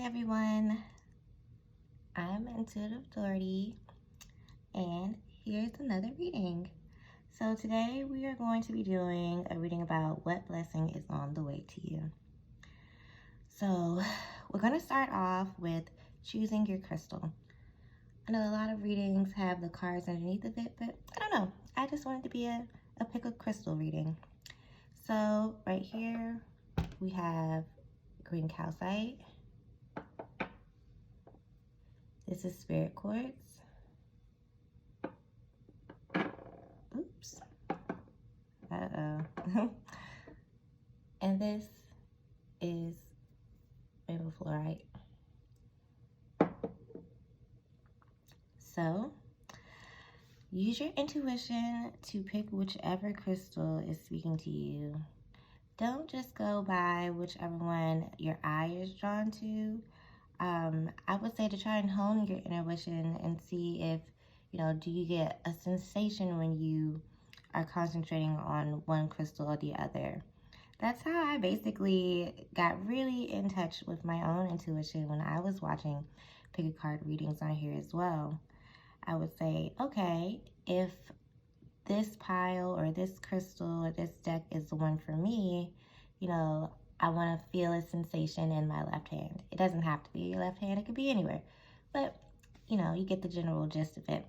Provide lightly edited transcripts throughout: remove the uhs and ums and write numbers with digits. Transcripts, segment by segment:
everyone, I'm Intuitive Authority, and here's another reading. So today we are going to be doing a reading about what blessing is on the way to you. So we're going to start off with choosing your crystal. I know a lot of readings have the cards underneath of it, but I don't know. I just wanted to be a pick a crystal reading. So right here we have green calcite. This is spirit quartz. Oops. Uh-oh. And this is rainbow fluorite. So, use your intuition to pick whichever crystal is speaking to you. Don't just go by whichever one your eye is drawn to. I would say to try and hone your intuition and see if, do you get a sensation when you are concentrating on one crystal or the other. That's how I basically got really in touch with my own intuition when I was watching pick a card readings on here as well. I would say, okay, if this pile or this crystal or this deck is the one for me, I want to feel a sensation in my left hand. It doesn't have to be your left hand. It could be anywhere. But, you get the general gist of it.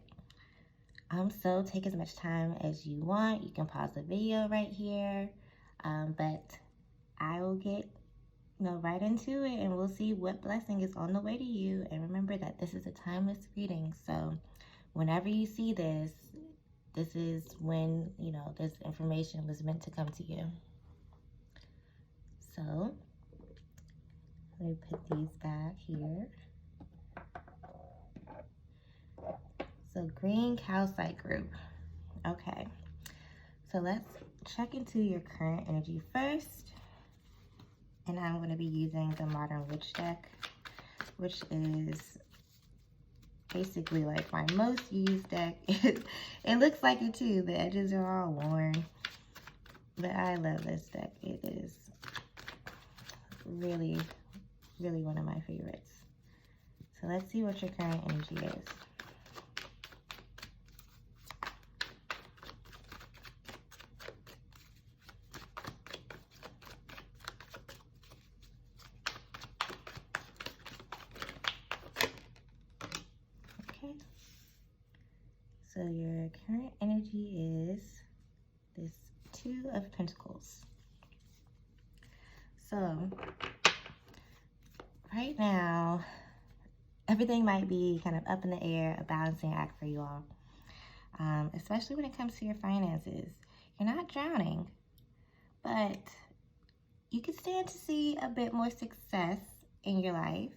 So take as much time as you want. You can pause the video right here. But I will get, right into it, and we'll see what blessing is on the way to you. And remember that this is a timeless reading. So whenever you see this, this is when, this information was meant to come to you. So, let me put these back here. So, green calcite group. Okay. So, let's check into your current energy first. And I'm going to be using the Modern Witch deck, which is basically like my most used deck. It looks like it too. The edges are all worn. But I love this deck. It is really, really one of my favorites. So let's see what your current energy is. Okay. So your current energy is this Two of Pentacles. So, right now, everything might be kind of up in the air, a balancing act for you all. Especially when it comes to your finances. You're not drowning, but you can stand to see a bit more success in your life.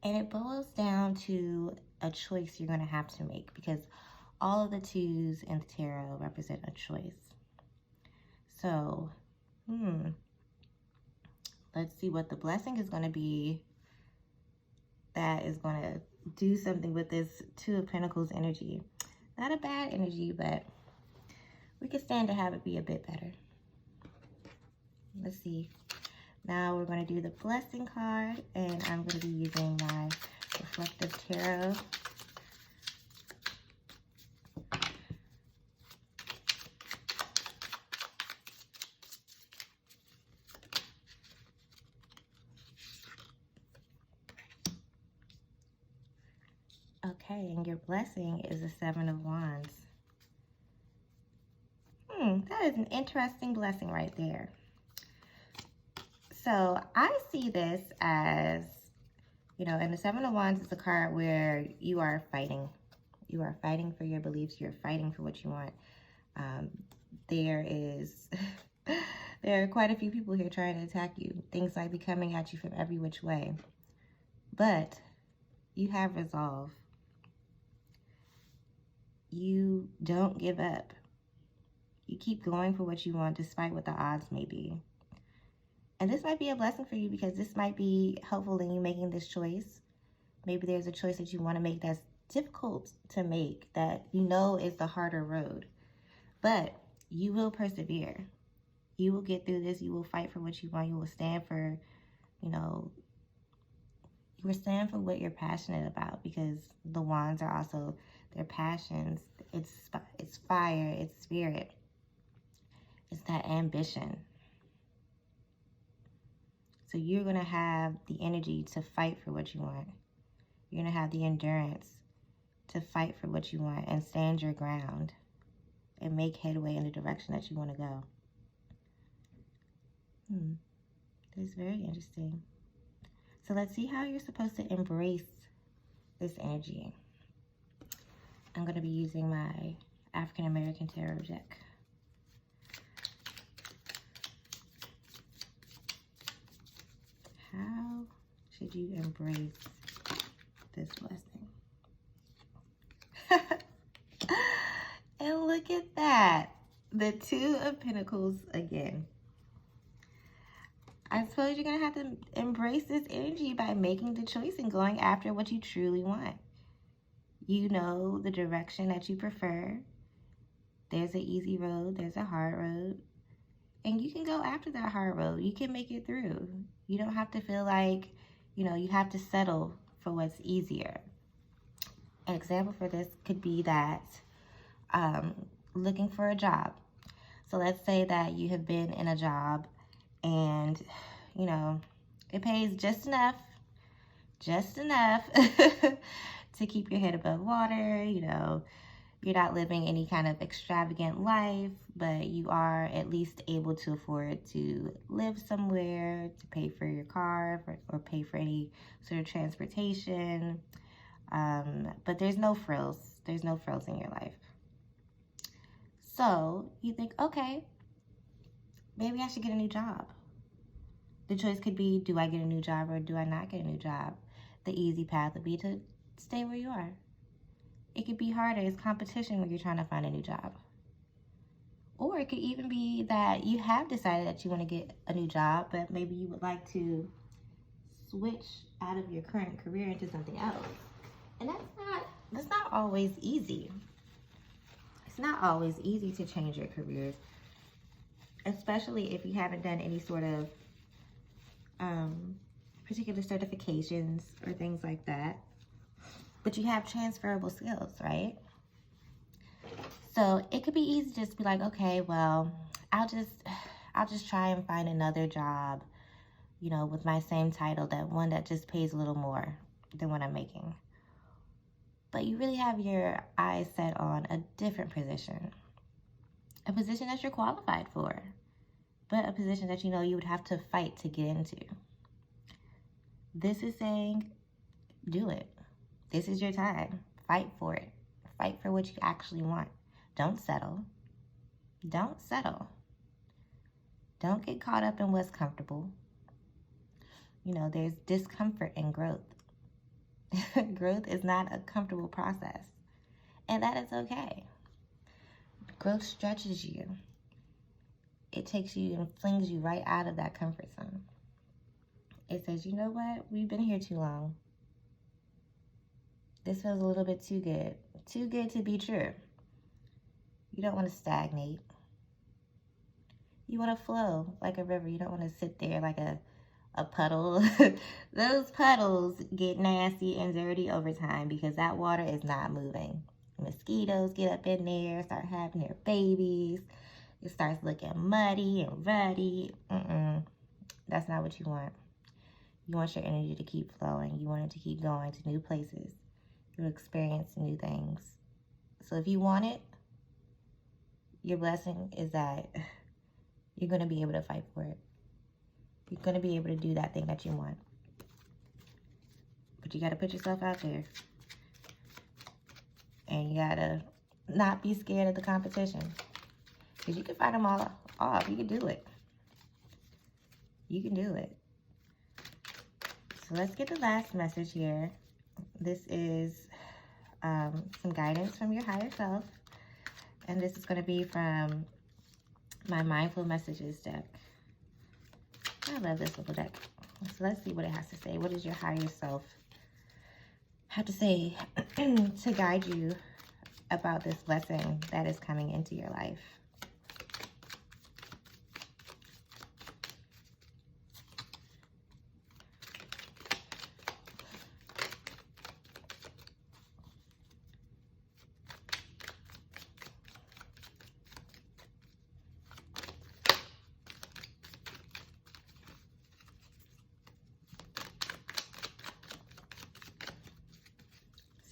And it boils down to a choice you're going to have to make, because all of the twos in the tarot represent a choice. So, let's see what the blessing is going to be that is going to do something with this Two of Pentacles energy. Not a bad energy, but we could stand to have it be a bit better. Let's see. Now we're going to do the blessing card, and I'm going to be using my reflective tarot. Okay, and your blessing is the Seven of Wands. That is an interesting blessing right there. So I see this as, and the Seven of Wands is a card where you are fighting. You are fighting for your beliefs. You're fighting for what you want. There are quite a few people here trying to attack you. Things might be coming at you from every which way. But you have resolve. You don't give up. You keep going for what you want despite what the odds may be. And this might be a blessing for you, because this might be helpful in you making this choice. Maybe there's a choice that you want to make that's difficult to make, that is the harder road. But you will persevere. You will get through this. You will fight for what you want. You will stand for, You were stand for what you're passionate about, because the wands are also their passions. It's fire, it's spirit. It's that ambition. So you're going to have the energy to fight for what you want. You're going to have the endurance to fight for what you want and stand your ground and make headway in the direction that you want to go. That's very interesting. So let's see how you're supposed to embrace this energy. I'm going to be using my African American Tarot deck. How should you embrace this blessing? And look at that. The Two of Pentacles again. I suppose you're going to have to embrace this energy by making the choice and going after what you truly want. You know the direction that you prefer. There's an easy road, there's a hard road. And you can go after that hard road. You can make it through. You don't have to feel like, you have to settle for what's easier. An example for this could be that looking for a job. So let's say that you have been in a job and, it pays just enough to keep your head above water. You're not living any kind of extravagant life, but you are at least able to afford to live somewhere, to pay for your car or pay for any sort of transportation. But there's no frills. There's no frills in your life. So you think, okay, maybe I should get a new job. The choice could be, do I get a new job or do I not get a new job? The easy path would be to stay where you are. It could be harder. It's competition when you're trying to find a new job. Or it could even be that you have decided that you want to get a new job, but maybe you would like to switch out of your current career into something else. And that's not always easy. It's not always easy to change your careers, especially if you haven't done any sort of particular certifications or things like that. But you have transferable skills, right? So it could be easy to just be like, okay, well, I'll just try and find another job, with my same title, that one that just pays a little more than what I'm making. But you really have your eyes set on a different position. A position that you're qualified for, but a position that you would have to fight to get into. This is saying, do it. This is your time. Fight for it. Fight for what you actually want. Don't settle. Don't settle. Don't get caught up in what's comfortable. There's discomfort in growth. Growth is not a comfortable process. And that is okay. Growth stretches you. It takes you and flings you right out of that comfort zone. It says, you know what? We've been here too long. This feels a little bit too good. Too good to be true. You don't want to stagnate. You want to flow like a river. You don't want to sit there like a puddle. Those puddles get nasty and dirty over time because that water is not moving. Mosquitoes get up in there, start having their babies. It starts looking muddy and ruddy. That's not what you want. You want your energy to keep flowing. You want it to keep going to new places. You experience new things. So if you want it, your blessing is that you're going to be able to fight for it. You're going to be able to do that thing that you want. But you got to put yourself out there. And you got to not be scared of the competition. Because you can fight them all off. You can do it. You can do it. So let's get the last message here. This is some guidance from your higher self. And this is going to be from my Mindful Messages deck. I love this little deck. So let's see what it has to say. What does your higher self have to say to guide you about this blessing that is coming into your life?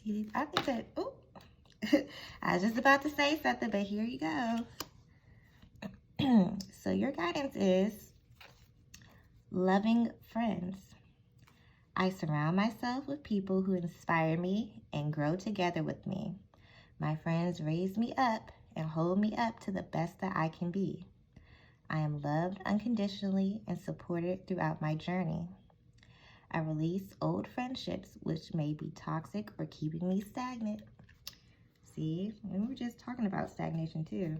See, I think that, oh, I was just about to say something, but here you go. So your guidance is loving friends. I surround myself with people who inspire me and grow together with me. My friends raise me up and hold me up to the best that I can be. I am loved unconditionally and supported throughout my journey. I release old friendships which may be toxic or keeping me stagnant. See, we were just talking about stagnation too.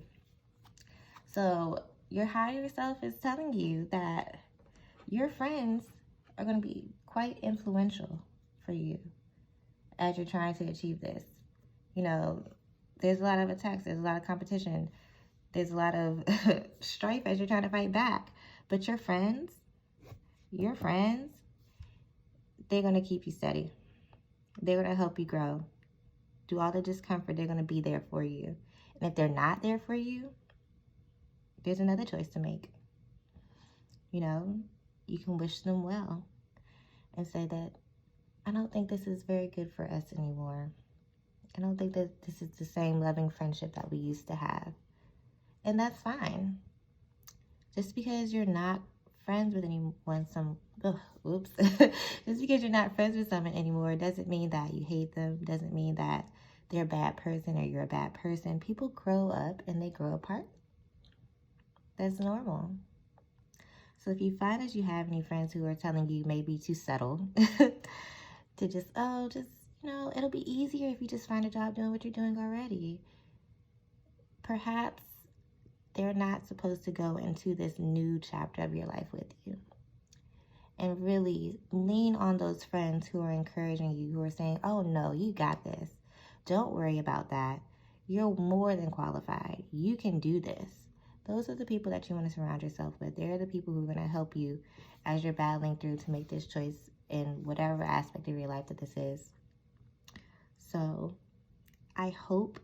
So your higher self is telling you that your friends are going to be quite influential for you as you're trying to achieve this. You know, there's a lot of attacks, there's a lot of competition, there's a lot of strife as you're trying to fight back. But your friends, they're going to keep you steady. They're going to help you grow. Through all the discomfort, they're going to be there for you. And if they're not there for you, there's another choice to make. You know, you can wish them well and say that, I don't think this is very good for us anymore. I don't think that this is the same loving friendship that we used to have. And that's fine. Just because you're not friends with anyone, just because you're not friends with someone anymore doesn't mean that you hate them, doesn't mean that they're a bad person or you're a bad person. People grow up and they grow apart. That's normal. So if you find that you have any friends who are telling you maybe to settle, to just, you know, it'll be easier if you just find a job doing what you're doing already. Perhaps they're not supposed to go into this new chapter of your life with you. And really lean on those friends who are encouraging you, who are saying, oh no, you got this. Don't worry about that. You're more than qualified. You can do this. Those are the people that you want to surround yourself with. They're the people who are going to help you as you're battling through to make this choice in whatever aspect of your life that this is. So I hope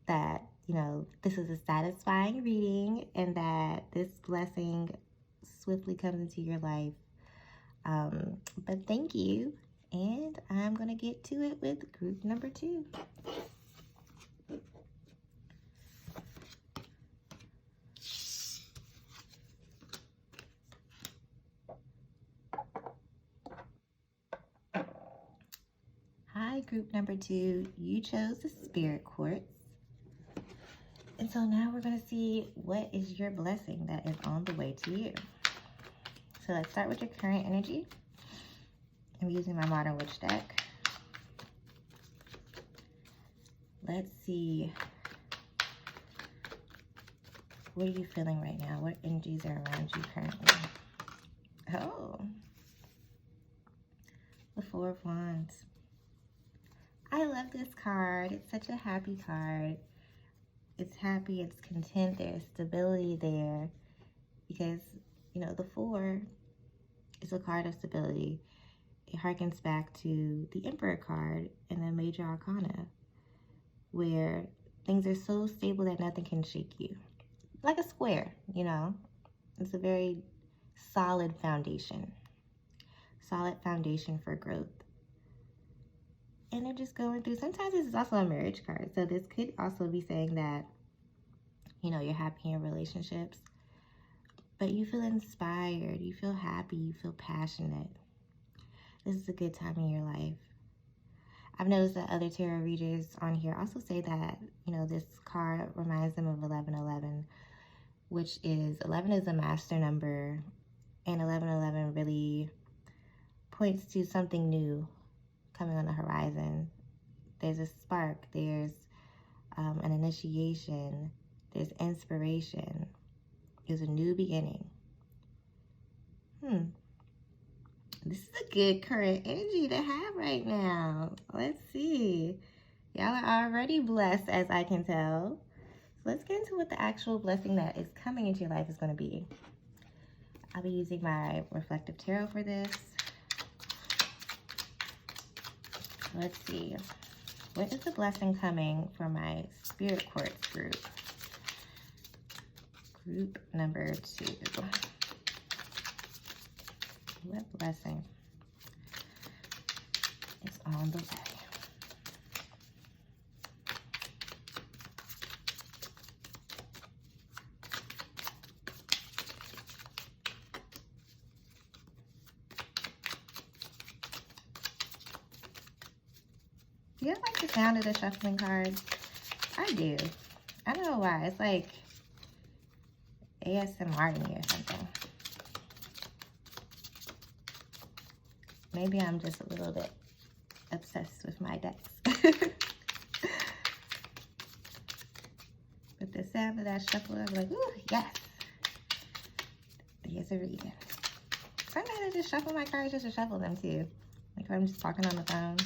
that, you know, this is a satisfying reading and that this blessing swiftly comes into your life. But thank you. And I'm going to get to it with group number 2. Hi, group number 2. You chose the Spirit Quartz. And so now we're going to see what is your blessing that is on the way to you. So let's start with your current energy. I'm using my Modern Witch deck. Let's see. What are you feeling right now? What energies are around you currently? Oh. The Four of Wands. I love this card. It's such a happy card. It's happy, it's content, there's stability there. Because, you know, the 4 is a card of stability. It harkens back to the Emperor card in the Major Arcana, where things are so stable that nothing can shake you. Like a square, you know. It's a very solid foundation. Solid foundation for growth. And they're just going through, sometimes this is also a marriage card. So this could also be saying that, you know, you're happy in relationships, but you feel inspired, you feel happy, you feel passionate. This is a good time in your life. I've noticed that other tarot readers on here also say that, you know, this card reminds them of 1111, which is, 11 is a master number, and 1111 really points to something new coming on the horizon. There's a spark, there's an initiation, there's inspiration, there's a new beginning. This is a good current energy to have right now. Let's see. Y'all are already blessed, as I can tell. So let's get into what the actual blessing that is coming into your life is going to be. I'll be using my reflective tarot for this. Let's see. What is the blessing coming for my Spirit Quartz group? Group number 2. What blessing is on the way? Do you like the sound of the shuffling cards? I do. I don't know why. It's like ASMR to me or something. Maybe I'm just a little bit obsessed with my decks. But the sound of that shuffle, I'm like, ooh, yes. Here's a reading. Sometimes I just shuffle my cards just to shuffle them too. Like if I'm just talking on the phone.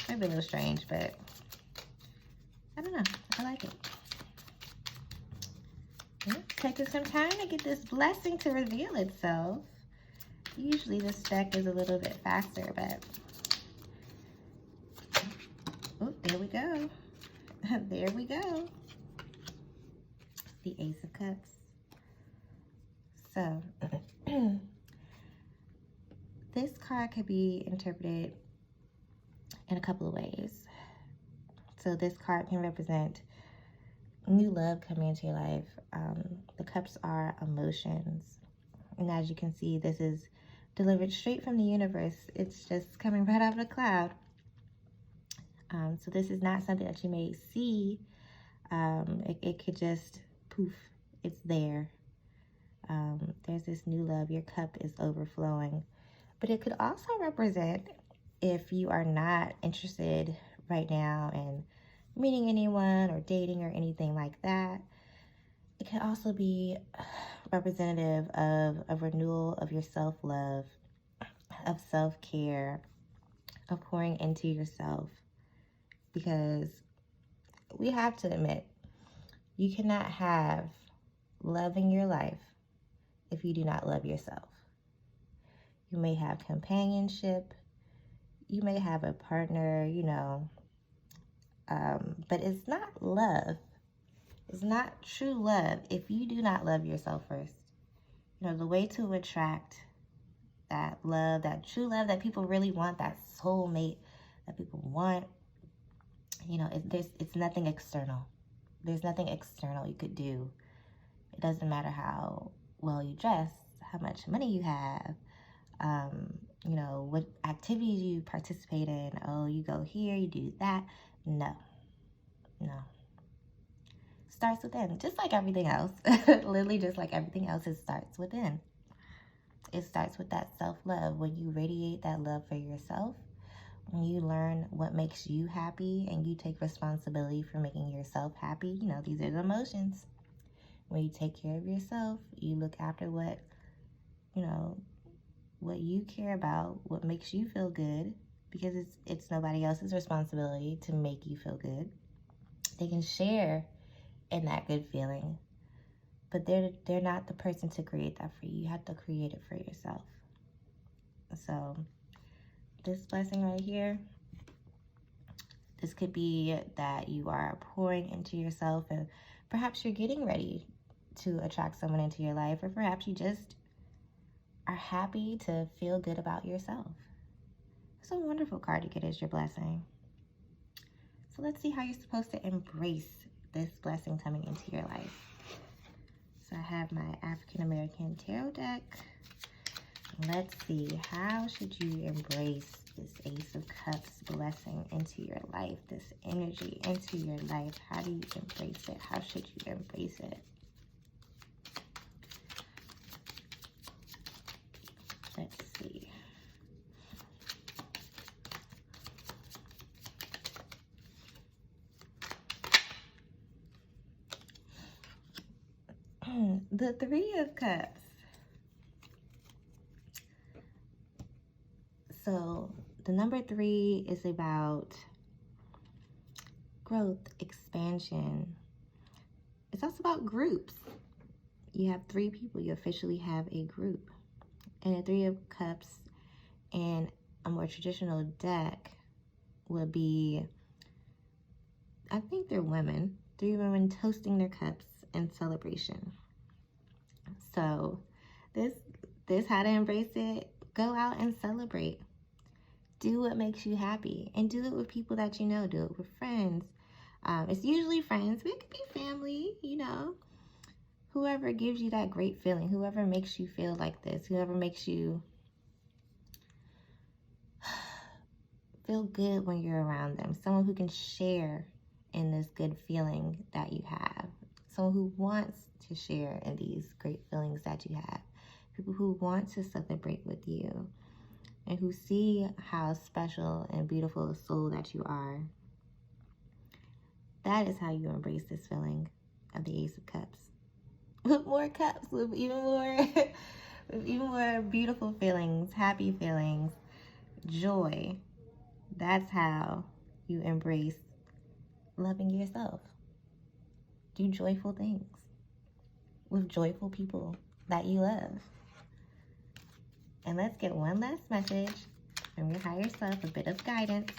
Might be a little strange, but I don't know. I like it. It's taking some time to get this blessing to reveal itself. Usually this deck is a little bit faster, but oh, there we go. There we go. The Ace of Cups. So this card could be interpreted in a couple of ways. So this card can represent new love coming into your life. The cups are emotions. And as you can see, this is delivered straight from the universe. It's just coming right out of the cloud. So this is not something that you may see. It could just poof, it's there. There's this new love. Your cup is overflowing. But it could also represent if you are not interested right now in meeting anyone or dating or anything like that. It can also be representative of a renewal of your self-love, of self-care, of pouring into yourself. Because we have to admit, you cannot have love in your life if you do not love yourself. You may have companionship, you may have a partner, you know, but it's not love. It's not true love if you do not love yourself first. You know, the way to attract that love, that true love that people really want, that soulmate that people want, you know, it's nothing external. There's nothing external you could do. It doesn't matter how well you dress, how much money you have, you know, what activities you participate in. Oh, you go here, you do that. No. Starts within, just like everything else. Literally just like everything else, it starts within. It starts with that self-love. When you radiate that love for yourself, when you learn what makes you happy and you take responsibility for making yourself happy, you know, these are the emotions. When you take care of yourself, you look after what, you know, what you care about, what makes you feel good, because it's nobody else's responsibility to make you feel good. They can share in that good feeling, but they're not the person to create that for you. You have to create it for yourself. So this blessing right here, this could be that you are pouring into yourself, and perhaps you're getting ready to attract someone into your life, or perhaps you just are happy to feel good about yourself. It's a wonderful card to get as your blessing. So let's see how you're supposed to embrace this blessing coming into your life. So I have my African American Tarot deck. Let's see, how should you embrace this Ace of Cups blessing into your life, this energy into your life? How do you embrace it? How should you embrace it? Let's see. The Three of Cups. So the number 3 is about growth, expansion. It's also about groups. You have 3 people. You officially have a group. And the 3 of Cups in a more traditional deck would be, I think they're women. 3 women toasting their cups in celebration. So this how to embrace it. Go out and celebrate. Do what makes you happy, and do it with people that you know. Do it with friends. It's usually friends, but it could be family, you know. Whoever gives you that great feeling, whoever makes you feel like this, whoever makes you feel good when you're around them. Someone who can share in this good feeling that you have. Someone who wants to share in these great feelings that you have. People who want to celebrate with you and who see how special and beautiful a soul that you are. That is how you embrace this feeling of the Ace of Cups. With more cups, with even more beautiful feelings, happy feelings, joy. That's how you embrace loving yourself. Do joyful things with joyful people that you love. And let's get one last message from your higher self, a bit of guidance.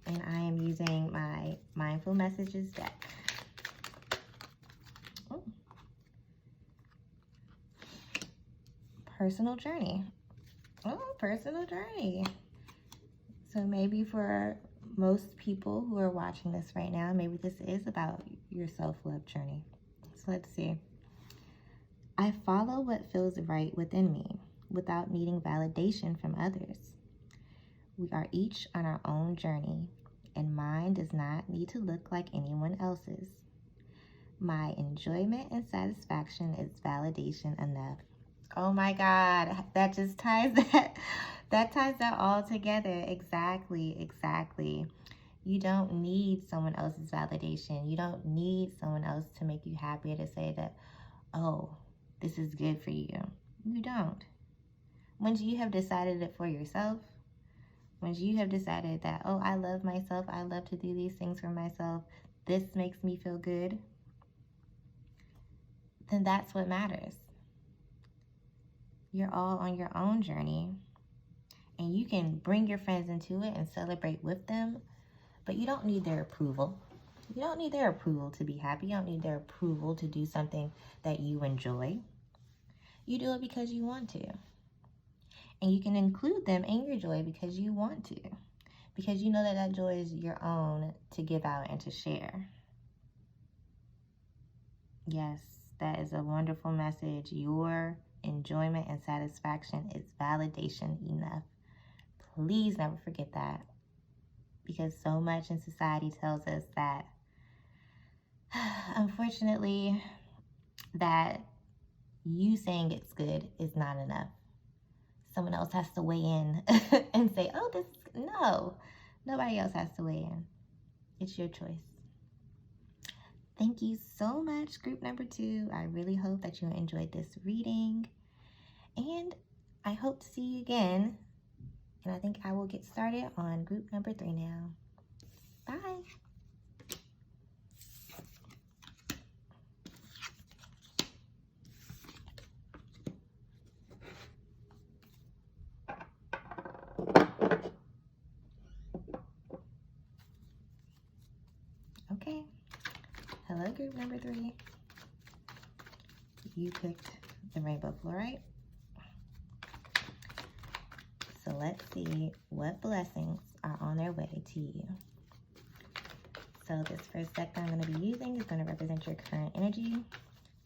And I am using my Mindful Messages deck. Oh. Personal journey. Oh, personal journey. So maybe for most people who are watching this right now, maybe this is about your self-love journey. So let's see. I follow what feels right within me without needing validation from others. We are each on our own journey, and mine does not need to look like anyone else's. My enjoyment and satisfaction is validation enough. Oh my God, that just ties that ties that all together. Exactly. You don't need someone else's validation. You don't need someone else to make you happy, to say that, oh, this is good for you. You don't. Once you have decided it for yourself, once you have decided that, oh, I love myself, I love to do these things for myself, this makes me feel good, then that's what matters. You're all on your own journey, and you can bring your friends into it and celebrate with them, but you don't need their approval. You don't need their approval to be happy. You don't need their approval to do something that you enjoy. You do it because you want to. And you can include them in your joy because you want to. Because you know that that joy is your own to give out and to share. Yes, that is a wonderful message. Your enjoyment and satisfaction is validation enough. Please never forget that. Because so much in society tells us that, unfortunately, that you saying it's good is not enough. Someone else has to weigh in and say, oh, no. Nobody else has to weigh in. It's your choice. Thank you so much, group number 2. I really hope that you enjoyed this reading. And I hope to see you again. And I think I will get started on group number 3 now. Bye. Okay. Hello, group number 3. You picked the rainbow fluorite. So let's see what blessings are on their way to you. So this first deck that I'm going to be using is going to represent your current energy.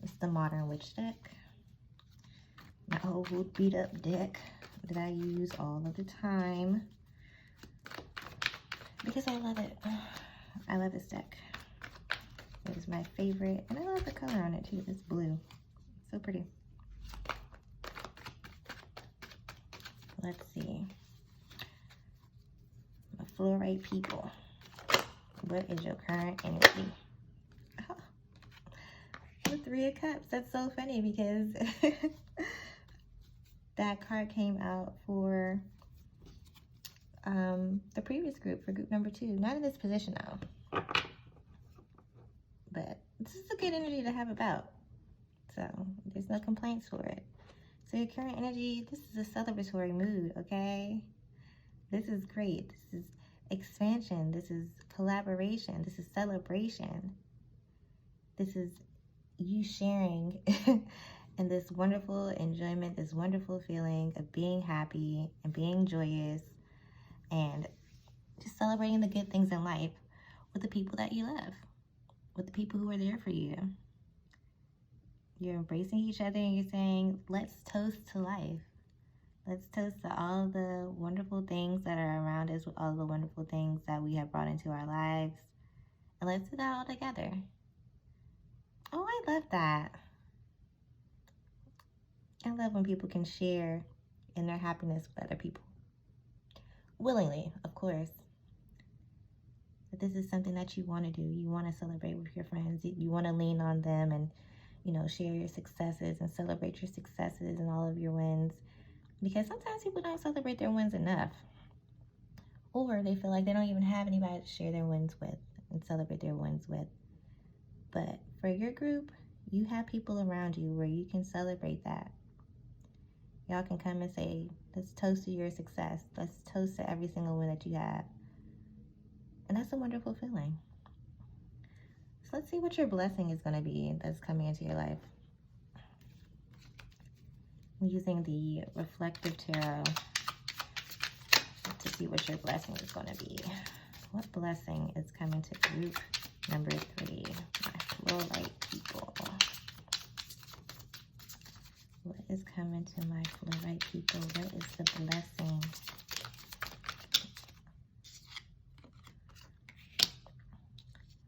It's the Modern Witch deck. My old beat up deck that I use all of the time because I love it. I love this deck. It is my favorite, and I love the color on it too. It's blue. It's so pretty. Let's see. My fluorite people. What is your current energy? Oh, the 3 of Cups. That's so funny because that card came out for the previous group, for group number 2. Not in this position though. But this is a good energy to have about. So there's no complaints for it. So your current energy, this is a celebratory mood, okay? This is great. This is expansion. This is collaboration. This is celebration. This is you sharing in this wonderful enjoyment, this wonderful feeling of being happy and being joyous and just celebrating the good things in life with the people that you love, with the people who are there for you. You're embracing each other and you're saying, let's toast to life. Let's toast to all the wonderful things that are around us, with all the wonderful things that we have brought into our lives. And let's do that all together. Oh, I love that. I love when people can share in their happiness with other people. Willingly, of course. But this is something that you want to do. You want to celebrate with your friends. You want to lean on them and, share your successes and celebrate your successes and all of your wins. Because sometimes people don't celebrate their wins enough. Or they feel like they don't even have anybody to share their wins with and celebrate their wins with. But for your group, you have people around you where you can celebrate that. Y'all can come and say, let's toast to your success. Let's toast to every single win that you have. And that's a wonderful feeling. So let's see what your blessing is going to be that's coming into your life. I'm using the reflective tarot to see what your blessing is going to be. What blessing is coming to group number 3, my Fluorite people? What is coming to my Fluorite people? What is the blessing?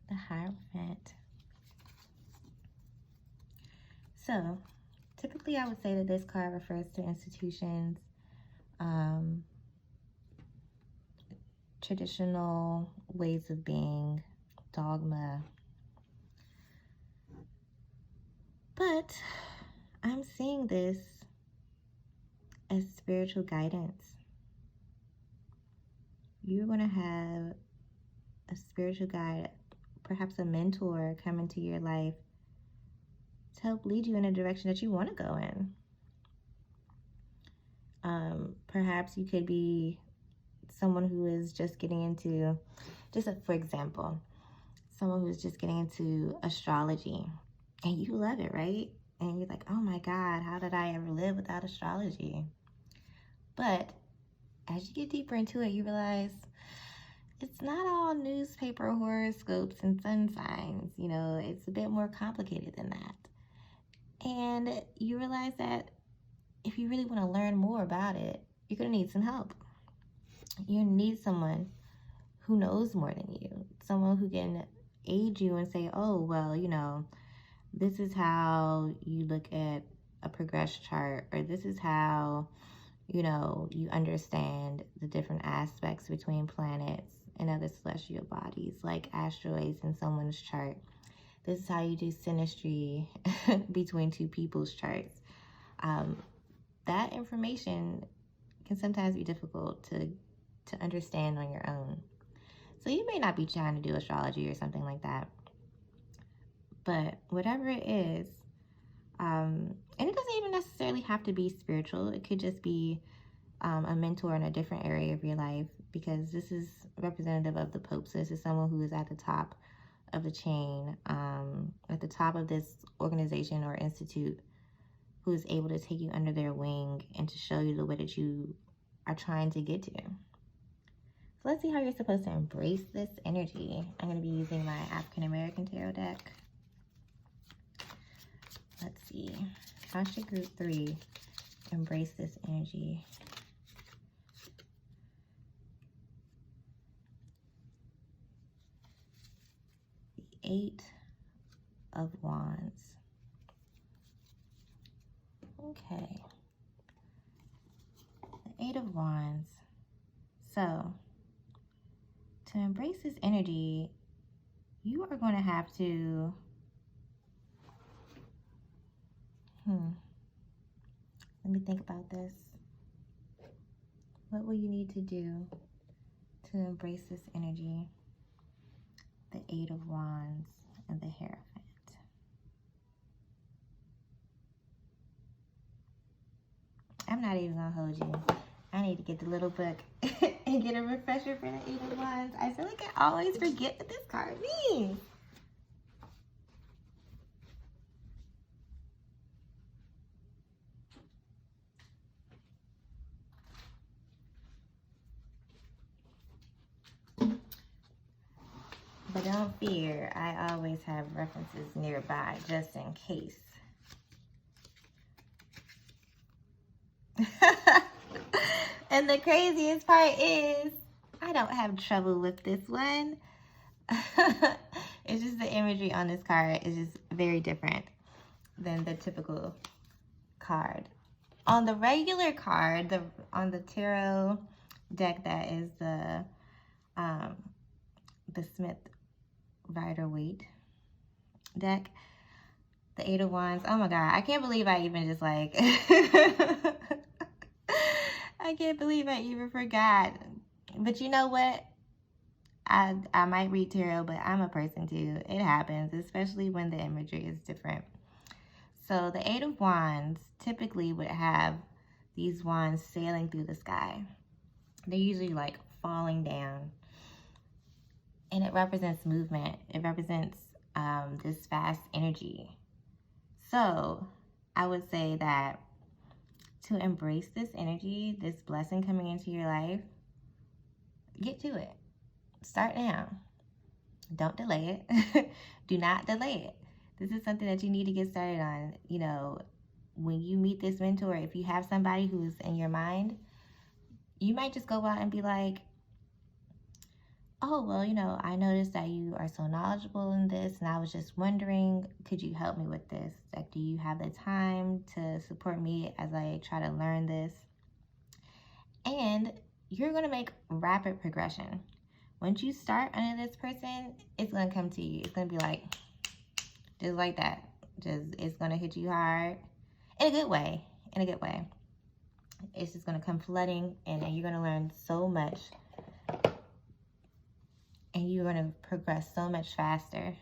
The Hierophant. So, typically I would say that this card refers to institutions, traditional ways of being, dogma. But I'm seeing this as spiritual guidance. You're going to have a spiritual guide, perhaps a mentor come into your life to help lead you in a direction that you want to go in. Perhaps you could be someone who is just getting into, for example, someone who's just getting into astrology and you love it, right? And you're like, oh my God, how did I ever live without astrology? But as you get deeper into it, you realize it's not all newspaper horoscopes and sun signs. It's a bit more complicated than that. And you realize that if you really want to learn more about it, you're going to need some help. You need someone who knows more than you, someone who can aid you and say, oh, well, this is how you look at a progress chart, or this is how, you understand the different aspects between planets and other celestial bodies, like asteroids in someone's chart. This is how you do synastry between two people's charts. That information can sometimes be difficult to understand on your own. So you may not be trying to do astrology or something like that. But whatever it is, and it doesn't even necessarily have to be spiritual. It could just be a mentor in a different area of your life, because this is representative of the Pope. So this is someone who is at the top of the chain, at the top of this organization or institute, who is able to take you under their wing and to show you the way that you are trying to get to. So let's see how you're supposed to embrace this energy. I'm going to be using my African American Tarot deck. Let's see. How should group 3 embrace this energy? The 8 of Wands. Okay. The 8 of Wands. So, to embrace this energy, you are going to have to let me think about this. What will you need to do to embrace this energy? The 8 of Wands and the Hierophant. I'm not even gonna hold you. I need to get the little book and get a refresher for the 8 of Wands. I feel like I always forget what this card means. But don't fear, I always have references nearby just in case. And the craziest part is, I don't have trouble with this one. It's just the imagery on this card is just very different than the typical card. On the regular card, on the tarot deck that is the Smith Rider-Waite deck, the Eight of Wands. Oh my God, I can't believe I even just like, I can't believe I even forgot. But you know what? I might read tarot, but I'm a person too. It happens, especially when the imagery is different. So the Eight of Wands typically would have these wands sailing through the sky. They're usually like falling down. And it represents movement. It represents this fast energy. So I would say that to embrace this energy, this blessing coming into your life, get to it. Start now. Don't delay it. Do not delay it. This is something that you need to get started on. You know, when you meet this mentor, if you have somebody who's in your mind, you might just go out and be like, oh, well, you know, I noticed that you are so knowledgeable in this, and I was just wondering, could you help me with this? Like, do you have the time to support me as I try to learn this? And you're going to make rapid progression. Once you start under this person, it's going to come to you. It's going to be like, just like that. It's going to hit you hard in a good way. In a good way. It's just going to come flooding, and you're going to learn so much. And you're going to progress so much faster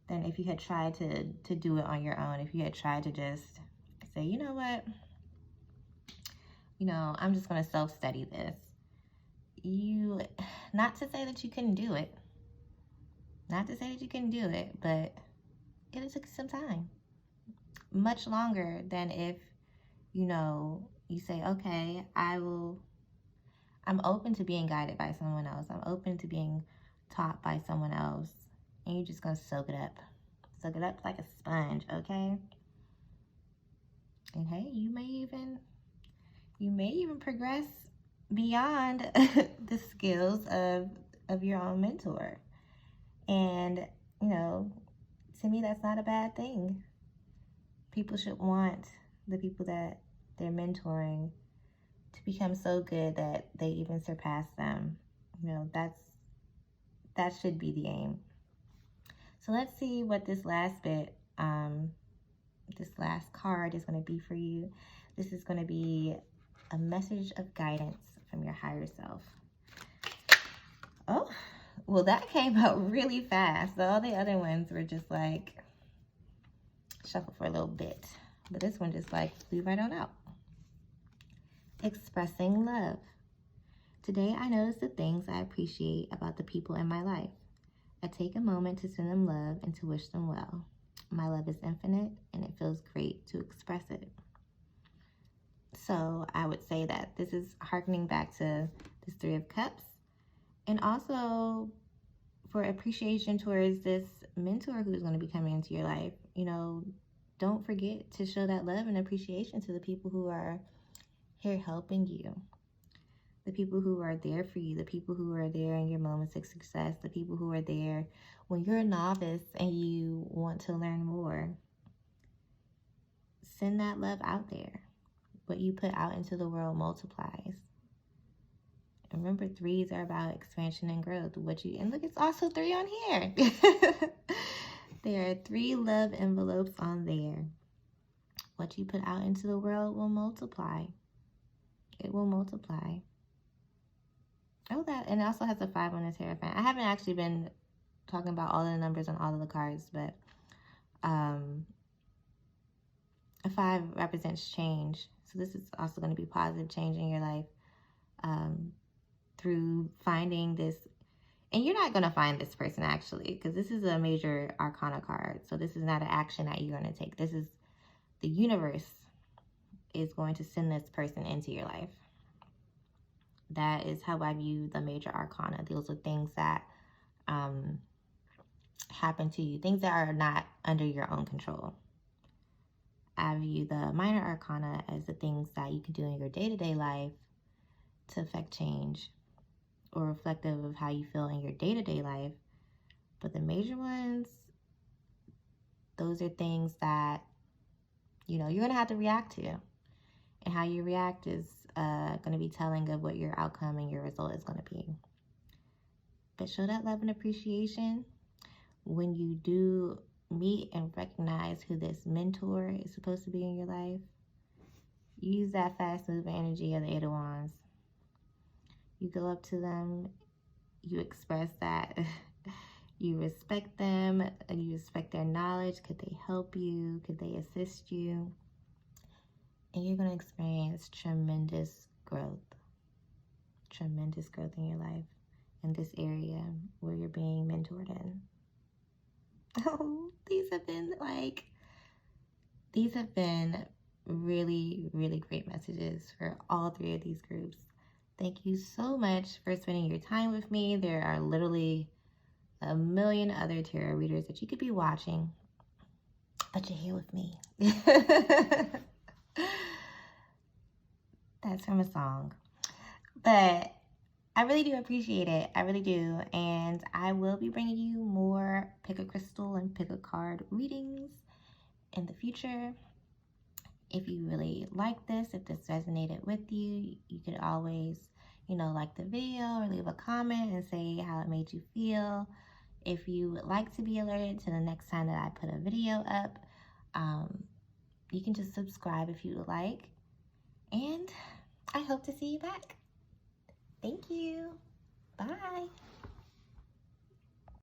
than if you had tried to do it on your own. If you had tried to just say, you know what? You know, I'm just going to self-study this. Not to say that you couldn't do it. Not to say that you couldn't do it, but it'll take some time. Much longer than if, you know, you say, okay, I'm open to being guided by someone else. I'm open to being taught by someone else. And you're just going to soak it up. Soak it up like a sponge, okay? And hey, you may even progress beyond the skills of your own mentor. And, you know, to me, that's not a bad thing. People should want the people that they're mentoring to become so good that they even surpass them. You know, that should be the aim. So let's see what this last bit, this last card is going to be for you. This is going to be a message of guidance from your higher self. Oh, well, that came out really fast. All the other ones were just like shuffle for a little bit. But this one just like flew right on out. Expressing love. Today I notice the things I appreciate about the people in my life. I take a moment to send them love and to wish them well. My love is infinite and it feels great to express it. So I would say that this is harkening back to this Three of Cups. And also for appreciation towards this mentor who's going to be coming into your life. You know, don't forget to show that love and appreciation to the people who are here helping you. The people who are there for you, the people who are there in your moments of success, the people who are there when you're a novice and you want to learn more. Send that love out there. What you put out into the world multiplies. And remember, threes are about expansion and growth. And look, it's also 3 on here. There are 3 love envelopes on there. What you put out into the world will multiply. It will multiply. Oh, and it also has a 5 on this Hierophant. I haven't actually been talking about all the numbers on all of the cards, but a 5 represents change. So this is also going to be positive change in your life through finding this. And you're not going to find this person actually, because this is a major arcana card. So this is not an action that you're going to take. This is the universe is going to send this person into your life. That is how I view the major arcana. Those are things that happen to you, things that are not under your own control. I view the minor arcana as the things that you can do in your day-to-day life to affect change or reflective of how you feel in your day-to-day life. But the major ones, those are things that, you're going to have to react to. And how you react is going to be telling of what your outcome and your result is going to be. But show that love and appreciation when you do meet and recognize who this mentor is supposed to be in your life. Use that fast moving energy of the Eight of Wands. You go up to them, you express that you respect them, and you respect their knowledge. Could they help you? Could they assist you? And you're going to experience tremendous growth in your life in this area where you're being mentored in. Oh, these have been really, really great messages for all three of these groups. Thank you so much for spending your time with me. There are literally a million other tarot readers that you could be watching, but you're here with me. That's from a song. But I really do appreciate it. I really do. And I will be bringing you more pick a crystal and pick a card readings in the future. If you really like this, if this resonated with you, you could always, like the video or leave a comment and say how it made you feel. If you would like to be alerted to the next time that I put a video up, you can just subscribe if you would like. And I hope to see you back. Thank you. Bye.